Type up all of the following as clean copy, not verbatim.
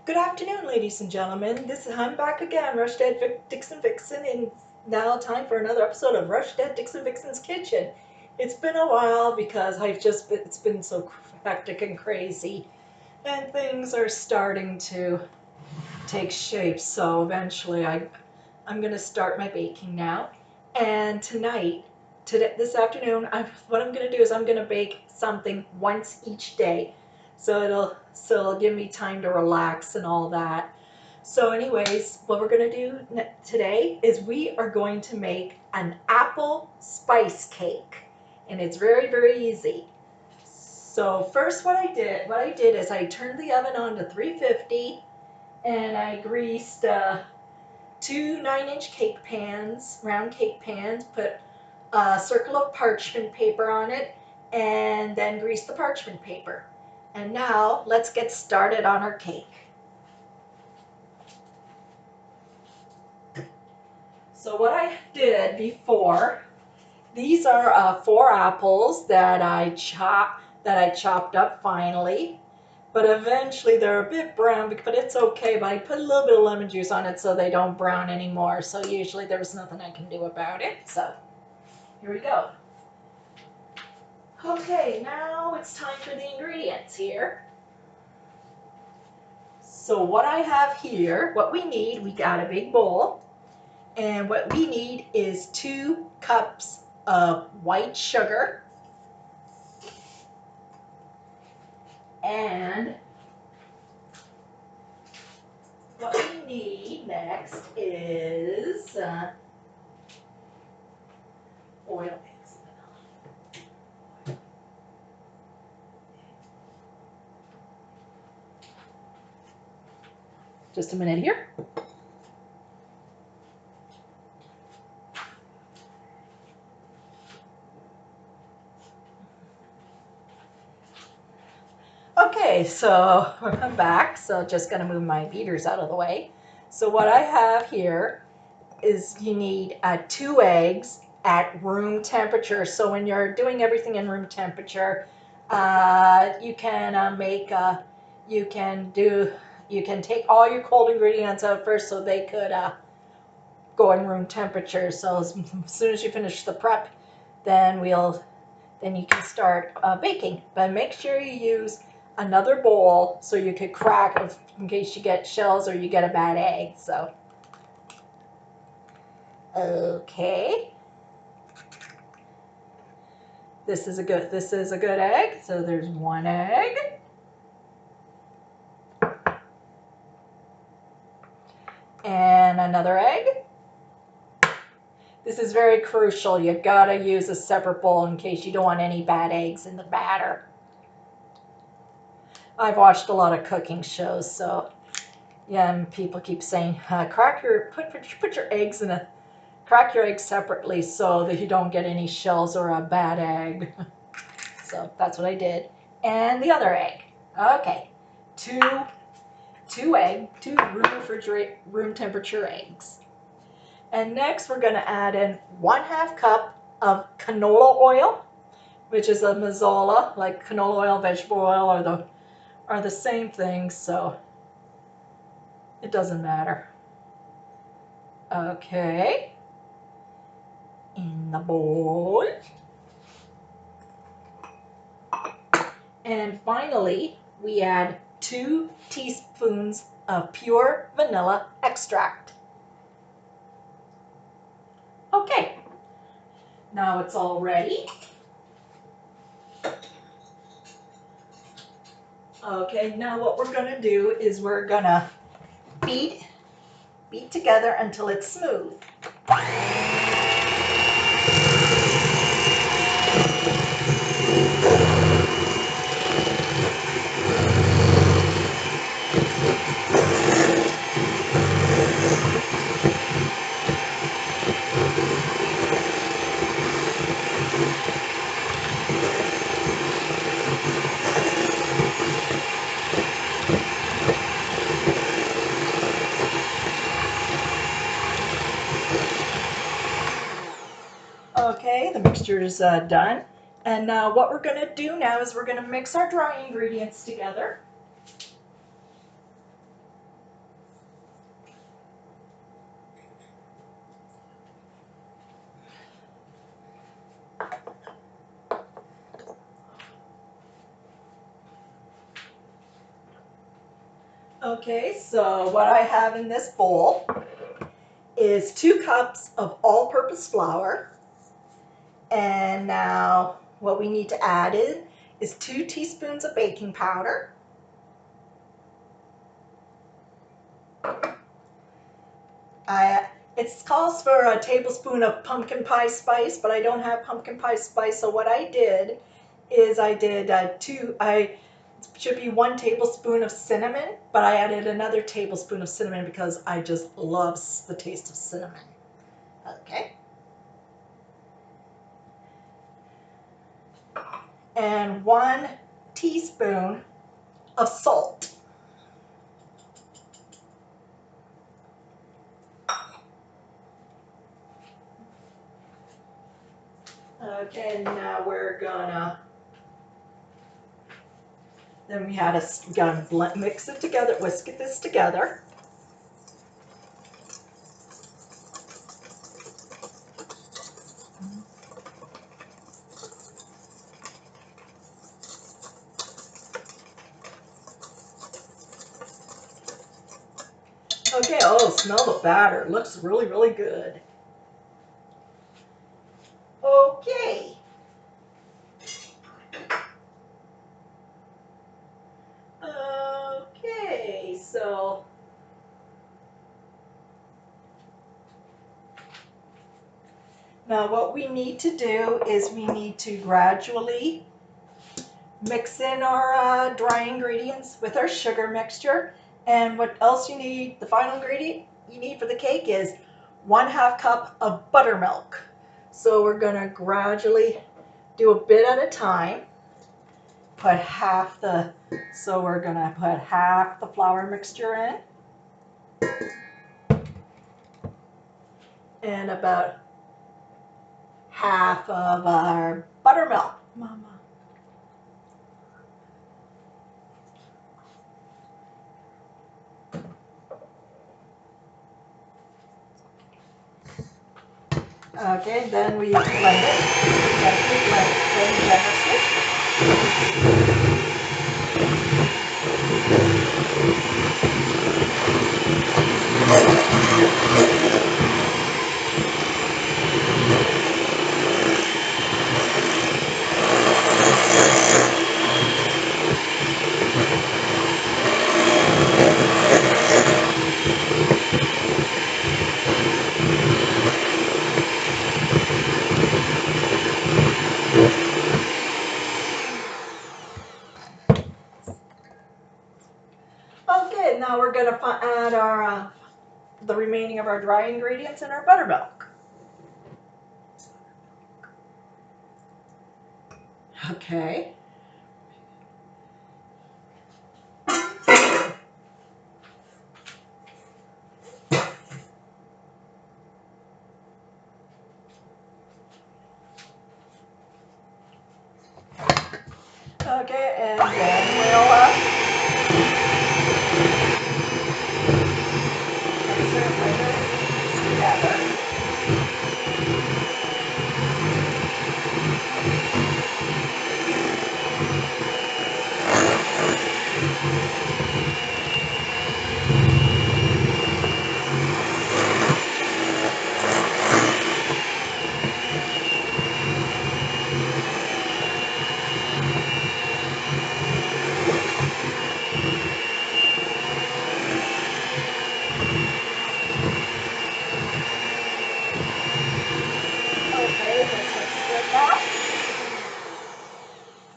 Good afternoon, ladies and gentlemen. I'm back again, Rush Dead Dixon Vixen, and now time for another episode of Rush Dead Dixon Vixen's Kitchen. It's been a while because it's been so hectic and crazy, and things are starting to take shape. So eventually, I'm gonna start my baking now, and this afternoon, what I'm gonna do is I'm gonna bake something once each day, so it'll give me time to relax and all that. So, anyways, what we're gonna do today is we are going to make an apple spice cake, and it's very easy. So first, what I did is I turned the oven on to 350, and I greased two 9-inch cake pans, round cake pans, put a circle of parchment paper on it, and then grease the parchment paper. And now let's get started on our cake. So what I did before, these are 4 apples that I chopped up finely. But eventually they're a bit brown, but it's okay. But I put a little bit of lemon juice on it so they don't brown anymore. So usually there's nothing I can do about it. So here we go. Okay, now it's time for the ingredients here. So what I have here, what we got a big bowl. And what we need is 2 cups of white sugar. And what we need next is oil. Just a minute here. Okay, so I'm back. So just gonna move my beaters out of the way. So what I have here is you need 2 eggs at room temperature. So when you're doing everything in room temperature, you can you can take all your cold ingredients out first, so they could go in room temperature. So as soon as you finish the prep, then you can start baking. But make sure you use another bowl so you could crack in case you get shells or you get a bad egg. So okay, this is a good egg. So there's 1 egg. And another egg. This is very crucial. You gotta use a separate bowl in case you don't want any bad eggs in the batter. I've watched a lot of cooking shows, so yeah, and people keep saying crack your eggs separately so that you don't get any shells or a bad egg. So that's what I did. And the other egg. Okay, two room temperature eggs. And next we're going to add in 1/2 cup of canola oil, which is a Mazola, like canola oil, vegetable oil are the same thing, so it doesn't matter. Okay, in the bowl. And finally, we add 2 teaspoons of pure vanilla extract. Okay, now it's all ready. Okay, now what we're gonna do is we're gonna beat together until it's smooth. Okay, the mixture is done. And now what we're gonna do now is we're gonna mix our dry ingredients together. Okay, so what I have in this bowl is 2 cups of all-purpose flour. And now what we need to add in is 2 teaspoons of baking powder. It calls for a tablespoon of pumpkin pie spice, but I don't have pumpkin pie spice. So what I did is I should be 1 tablespoon of cinnamon, but I added another tablespoon of cinnamon because I just love the taste of cinnamon. Okay. And 1 teaspoon of salt. Okay, now then we gotta mix it together, whisk this together. Okay, oh, smell the batter. It looks really, really good. Okay. Okay, so now what we need to do is we need to gradually mix in our dry ingredients with our sugar mixture. And what else you need, the final ingredient you need for the cake is 1/2 cup of buttermilk. So we're gonna gradually do a bit at a time. So we're gonna put half the flour mixture in and about half of our buttermilk. Mama. Okay, then we blend it. Gently blend generously. Okay, now we're gonna add our the remaining of our dry ingredients and our buttermilk. Okay. Okay, and then we'll mix it together. Okay, this looks good now.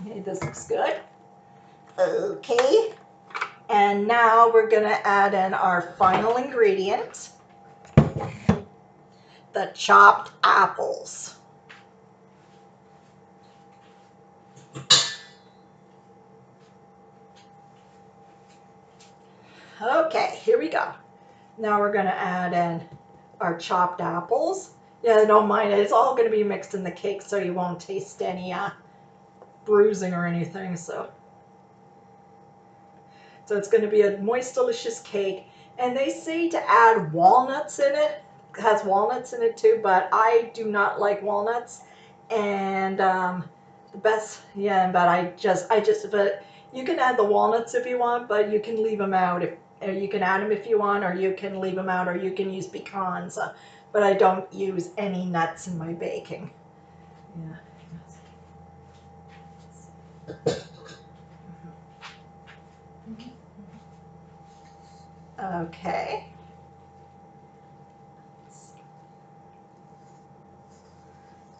Okay, this looks good. Okay, and now we're gonna add in our final ingredient, the chopped apples. Okay, here we go. Now we're gonna add in our chopped apples. Yeah, don't mind it. It's all gonna be mixed in the cake, so you won't taste any bruising or anything. So it's gonna be a moist, delicious cake. And they say to add walnuts in it. It has walnuts in it too, but I do not like walnuts. And but but you can add the walnuts if you want, but you can leave them out You can add them if you want, or you can leave them out, or you can use pecans. But I don't use any nuts in my baking. Yeah. Okay.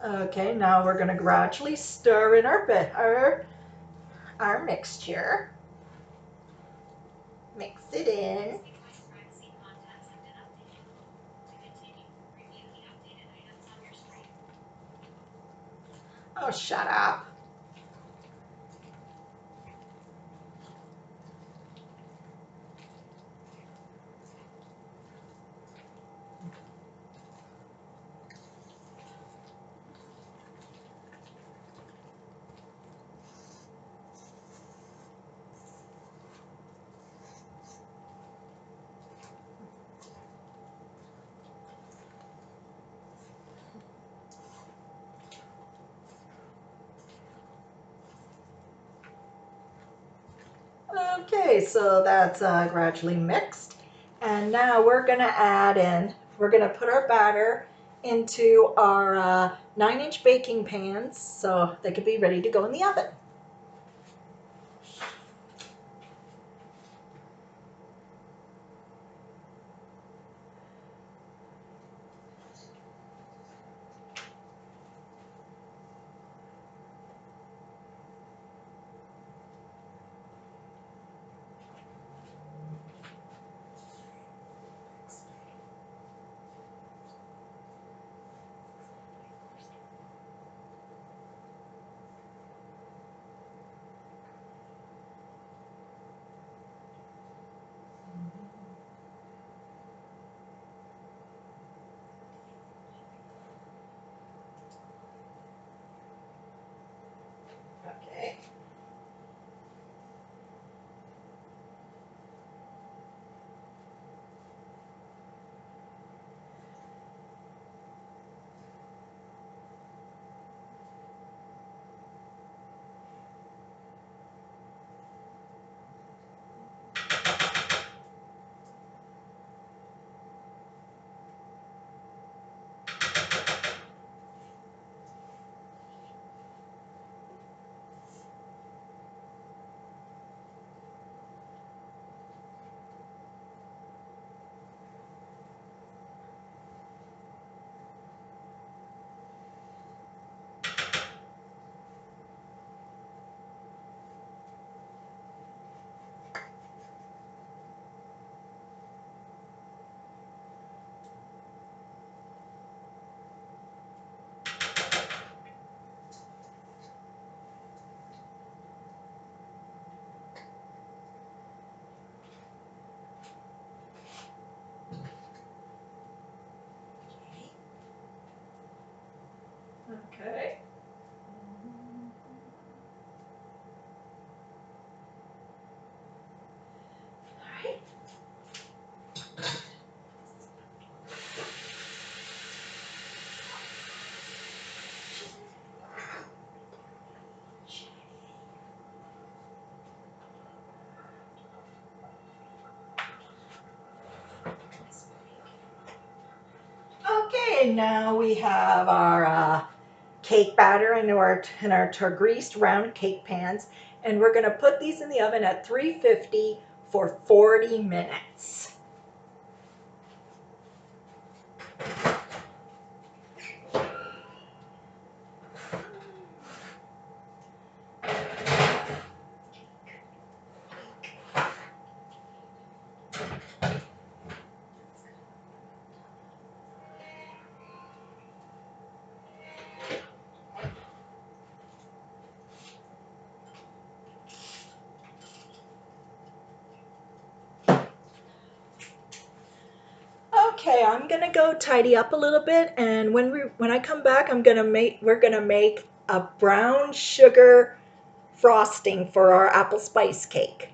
Okay, now we're going to gradually stir in our mixture. Mix it in. Oh, shut up. Okay, so that's gradually mixed. And now we're going to put our batter into our 9-inch baking pans so they could be ready to go in the oven. Okay. Okay. All right. Okay, now we have our cake batter in our greased round cake pans, and we're going to put these in the oven at 350 for 40 minutes. Okay, I'm gonna go tidy up a little bit, and when I come back, we're gonna make a brown sugar frosting for our apple spice cake.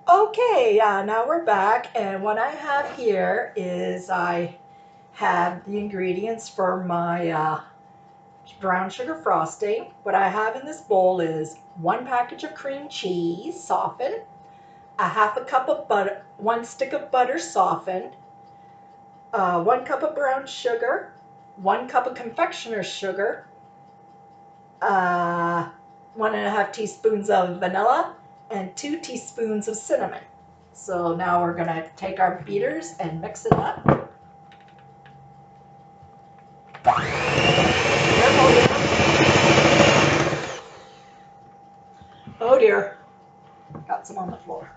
Okay, now we're back, and what I have here is I have the ingredients for my brown sugar frosting. What I have in this bowl is 1 package of cream cheese, softened, a half a cup of butter, 1 stick of butter softened, 1 cup of brown sugar, 1 cup of confectioner's sugar, 1.5 teaspoons of vanilla, and 2 teaspoons of cinnamon. So now we're going to take our beaters and mix it up. Oh dear, got some on the floor.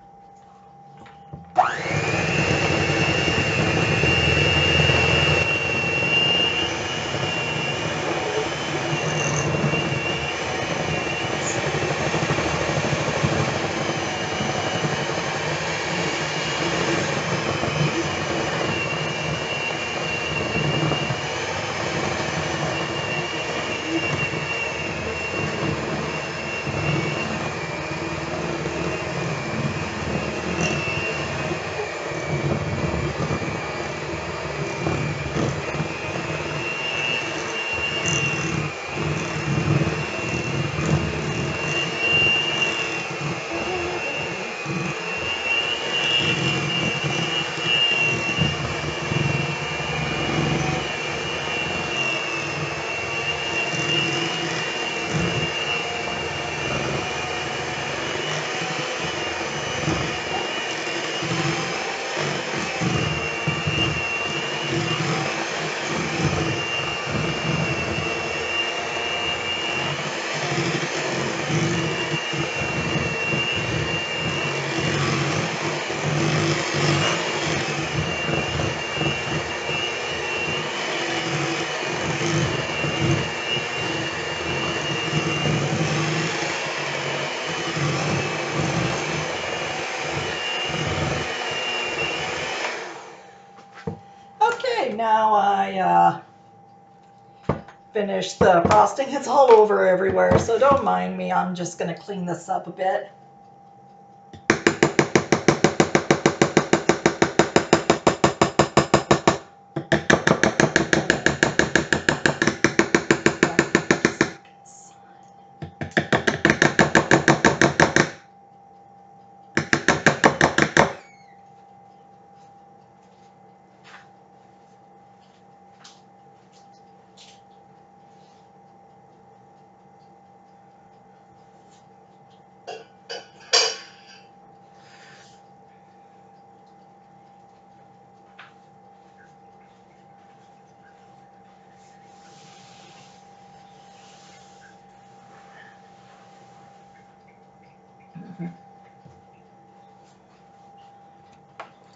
Okay, now I finished the frosting. It's all over everywhere, so don't mind me. I'm just going to clean this up a bit.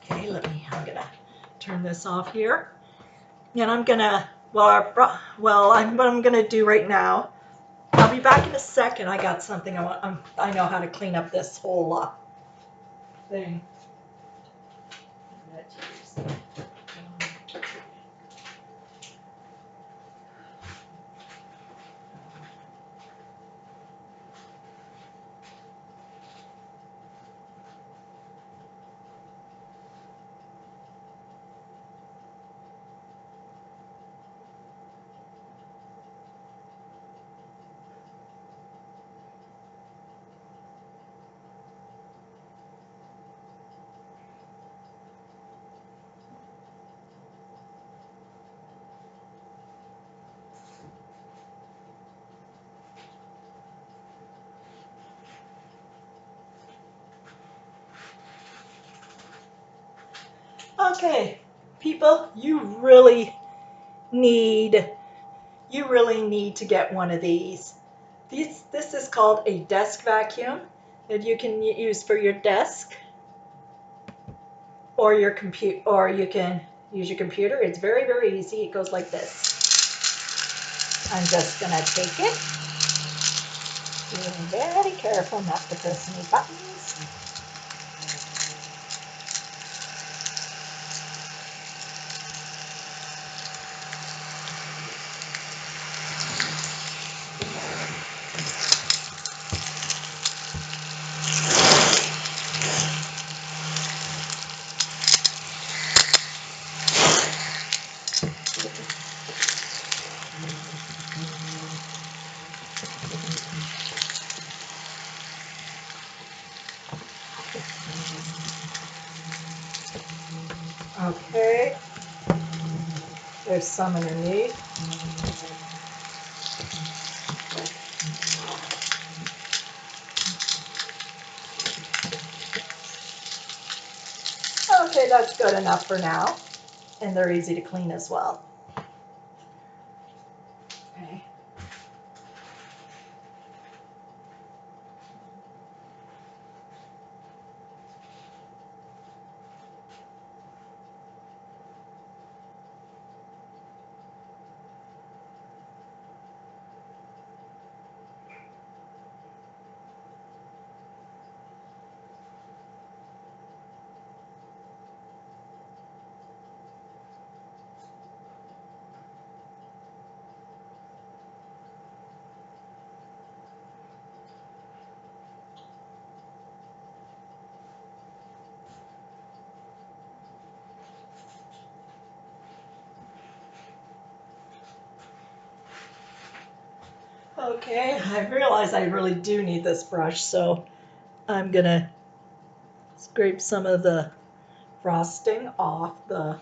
Okay, I'm gonna turn this off here. And I'm gonna, what I'm gonna do right now, I'll be back in a second. I got something I know how to clean up this whole thing. Okay, people, you really need to get one of these. This is called a desk vacuum that you can use for your desk or your or you can use your computer. It's very, very easy. It goes like this. I'm just gonna take it. Being very careful not to press any buttons. Okay, there's some underneath. Okay, that's good enough for now. And they're easy to clean as well. Okay. Okay, I realize I really do need this brush, so I'm gonna scrape some of the frosting off the.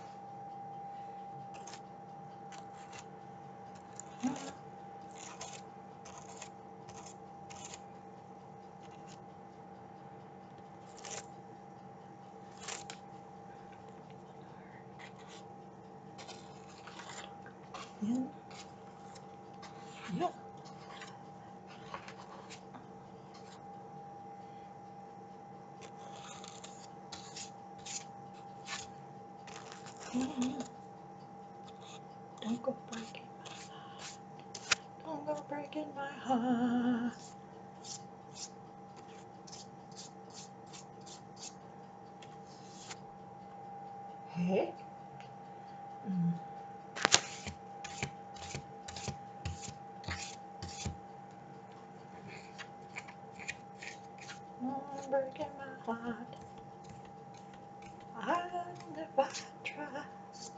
Yeah. Don't go breaking my heart. Don't go breaking my heart. Hey. Don't breaking my heart. I'll never trust.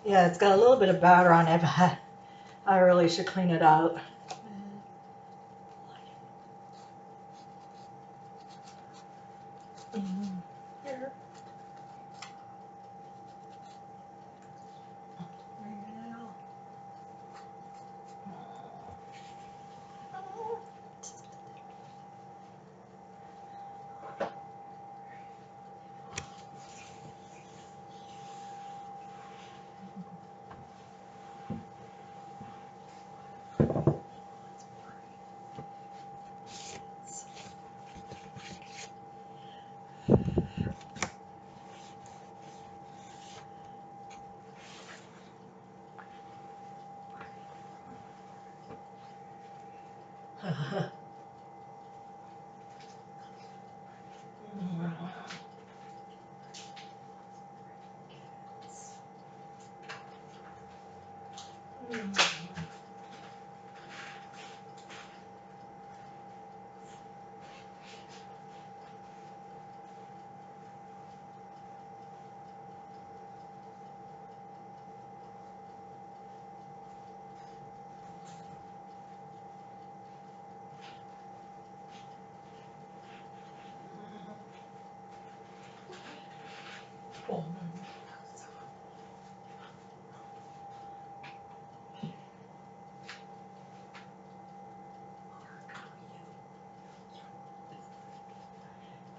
Yeah, it's got a little bit of batter on it, but I really should clean it out. Here.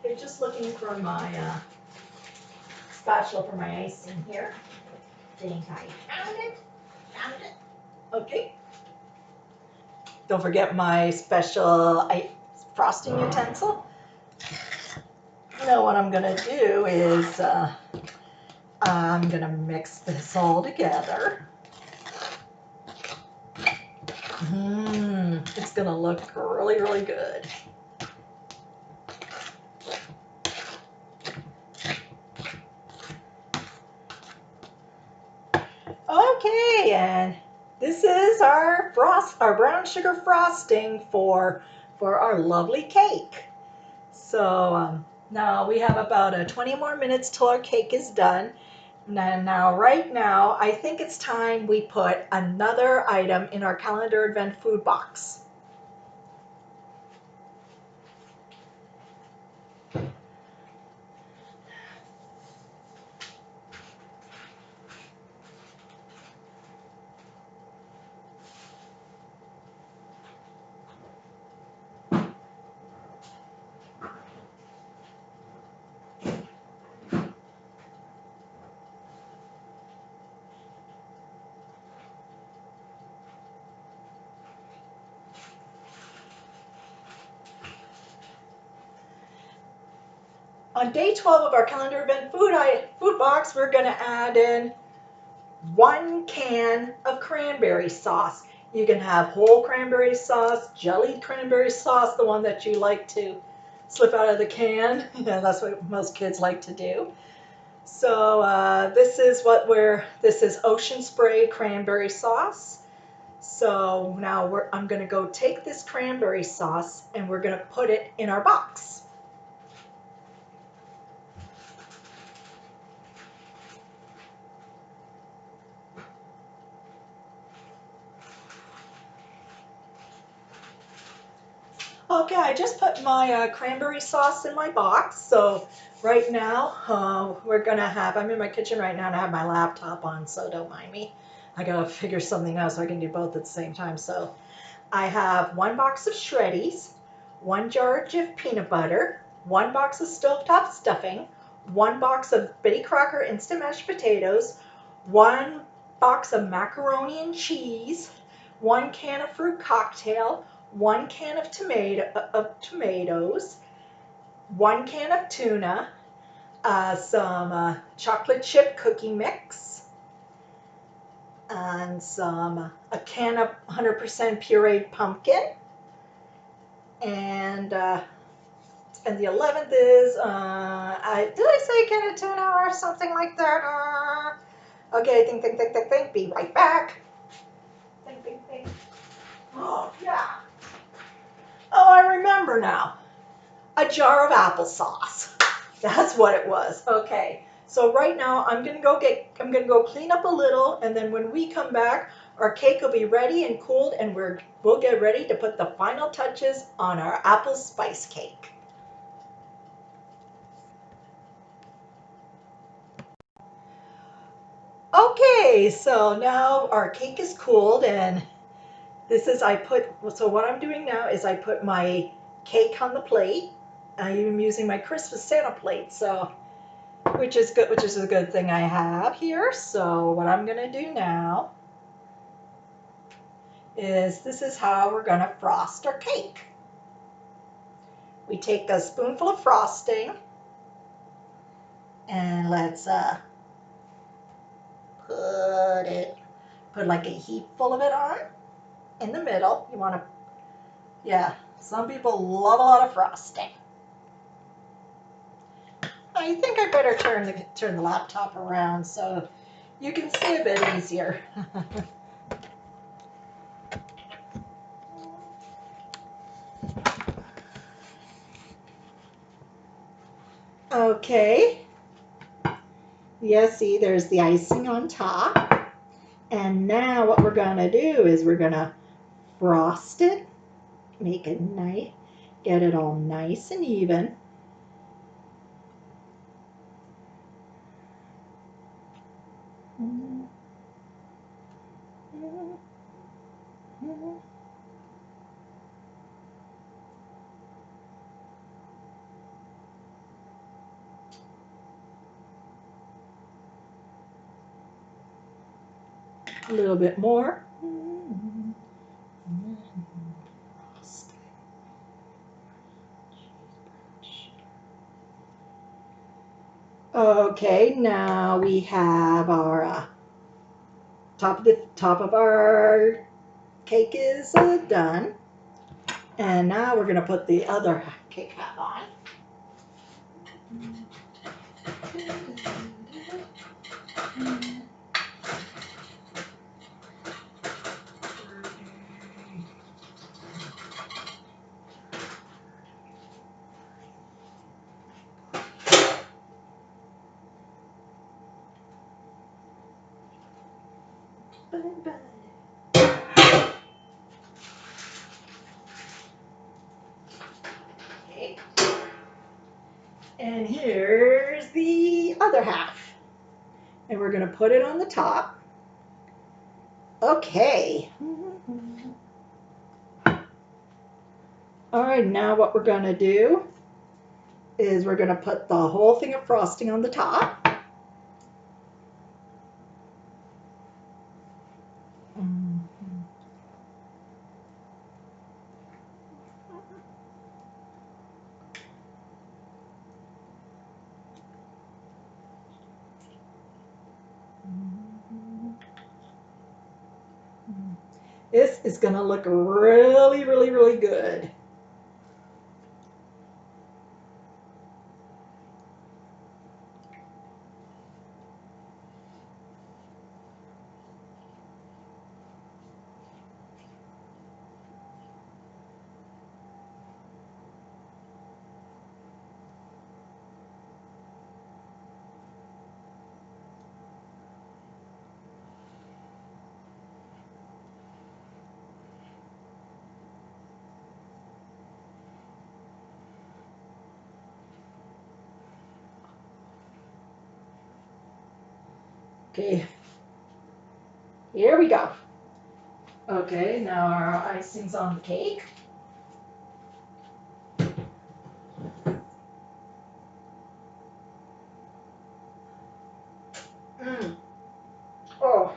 Okay, just looking for my spatula for my icing here. Think I found it. Found it. Okay. Don't forget my special frosting utensil. Now what I'm gonna do is I'm gonna mix this all together. It's gonna look really, really good. Okay, and this is our brown sugar frosting for our lovely cake. So now we have about 20 more minutes till our cake is done. Now, right now, I think it's time we put another item in our calendar advent food box. On day 12 of our calendar event food box, we're going to add in 1 can of cranberry sauce. You can have whole cranberry sauce, jellied cranberry sauce, the one that you like to slip out of the can. That's what most kids like to do. So this is Ocean Spray cranberry sauce. So now I'm going to go take this cranberry sauce and we're going to put it in our box. Okay, I just put my cranberry sauce in my box. So right now I'm in my kitchen right now and I have my laptop on, so don't mind me. I gotta figure something out so I can do both at the same time. So I have 1 box of Shreddies, 1 jar of Jif peanut butter, 1 box of stovetop stuffing, 1 box of Betty Crocker instant mashed potatoes, 1 box of macaroni and cheese, 1 can of fruit cocktail, 1 can of tomatoes, 1 can of tuna, some chocolate chip cookie mix, and a can of 100% pureed pumpkin, and the 11th is did I say a can of tuna or something like that? Okay, think. Be right back. Think. Oh yeah. Oh, I remember now. A jar of applesauce. That's what it was. Okay. So right now I'm gonna go clean up a little, and then when we come back, our cake will be ready and cooled, and we'll get ready to put the final touches on our apple spice cake. Okay, so now our cake is cooled, and so what I'm doing now is I put my cake on the plate. I'm using my Christmas Santa plate, so which is good, which is a good thing I have here. So what I'm gonna do now is this is how we're gonna frost our cake. We take a spoonful of frosting and let's put like a heap full of it on in the middle. You want to, yeah, some people love a lot of frosting. I think I better turn the laptop around so you can see a bit easier. Okay. Yeah, see, there's the icing on top. And now what we're gonna do is we're gonna frost it, make it nice, get it all nice and even. A little bit more. Okay, now we have our top of our cake is done, and now we're gonna put the other cake half on. Okay. And here's the other half. And we're going to put it on the top. Okay. All right, now what we're going to do is we're going to put the whole thing of frosting on the top. This is going to look really, really, really good. Okay, here we go. Okay, now our icing's on the cake. Oh.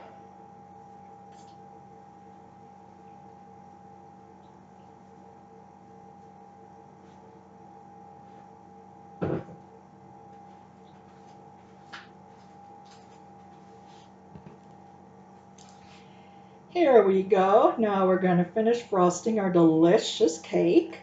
Here we go. Now we're going to finish frosting our delicious cake.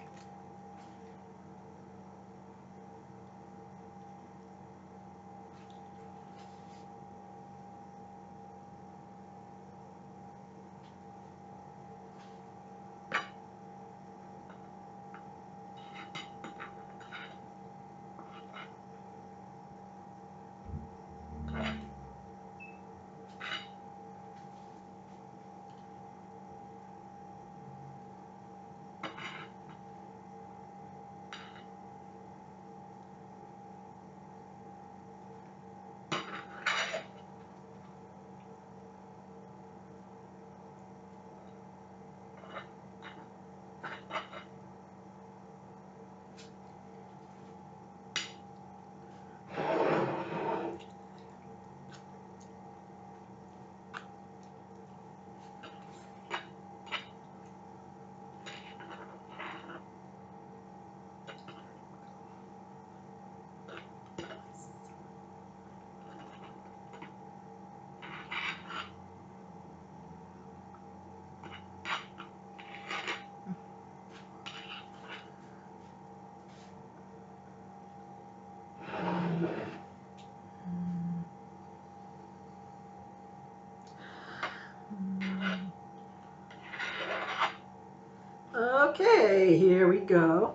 Okay, here we go.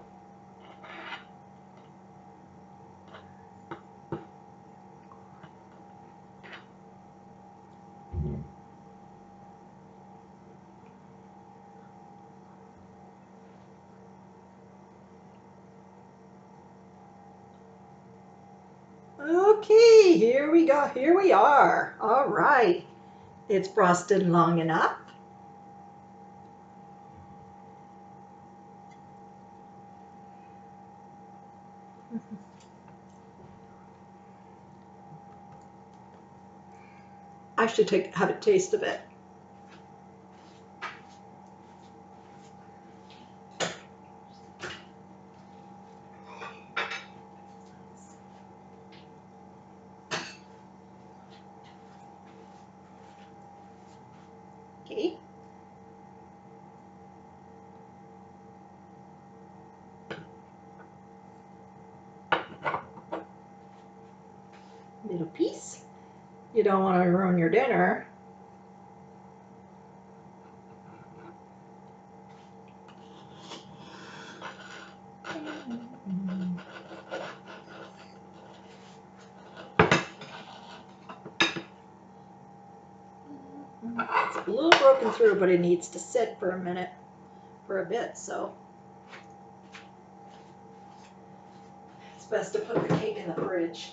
Okay, here we go. Here we are. All right. It's frosted long enough. I should have a taste of it. Okay. Little piece. You don't want to ruin your dinner. It's a little broken through, but it needs to sit for a minute, for a bit, so it's best to put the cake in the fridge.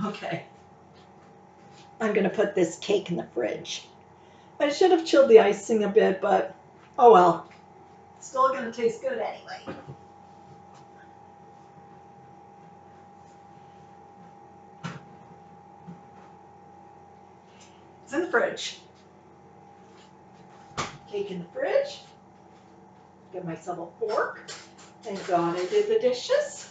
Okay. I'm going to put this cake in the fridge. I should have chilled the icing a bit, but oh well. Still going to taste good anyway. It's in the fridge. Cake in the fridge. Get myself a fork. Thank God I did the dishes.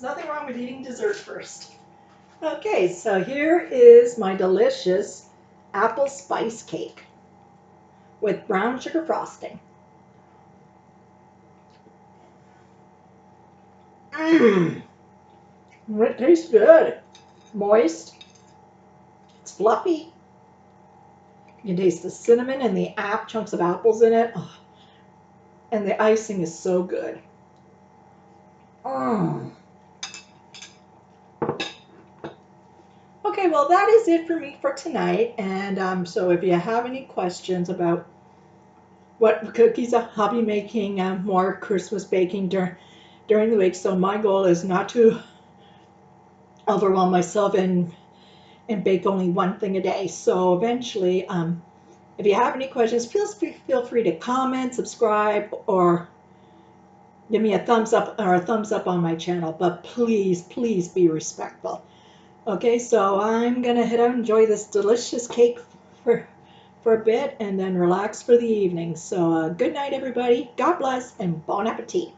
There's nothing wrong with eating dessert first. Okay, so here is my delicious apple spice cake with brown sugar frosting. Mmm. It tastes good. Moist. It's fluffy. You can taste the cinnamon and the chunks of apples in it. Oh. And the icing is so good. Mm. Okay, well, that is it for me for tonight. And so if you have any questions about what cookies I'll be making, more Christmas baking during the week. So my goal is not to overwhelm myself and bake only one thing a day. So eventually, if you have any questions, please feel free to comment, subscribe, or give me a thumbs up on my channel. But please, please be respectful. Okay, so I'm gonna head out and enjoy this delicious cake for a bit and then relax for the evening. So good night, everybody. God bless and bon appetit.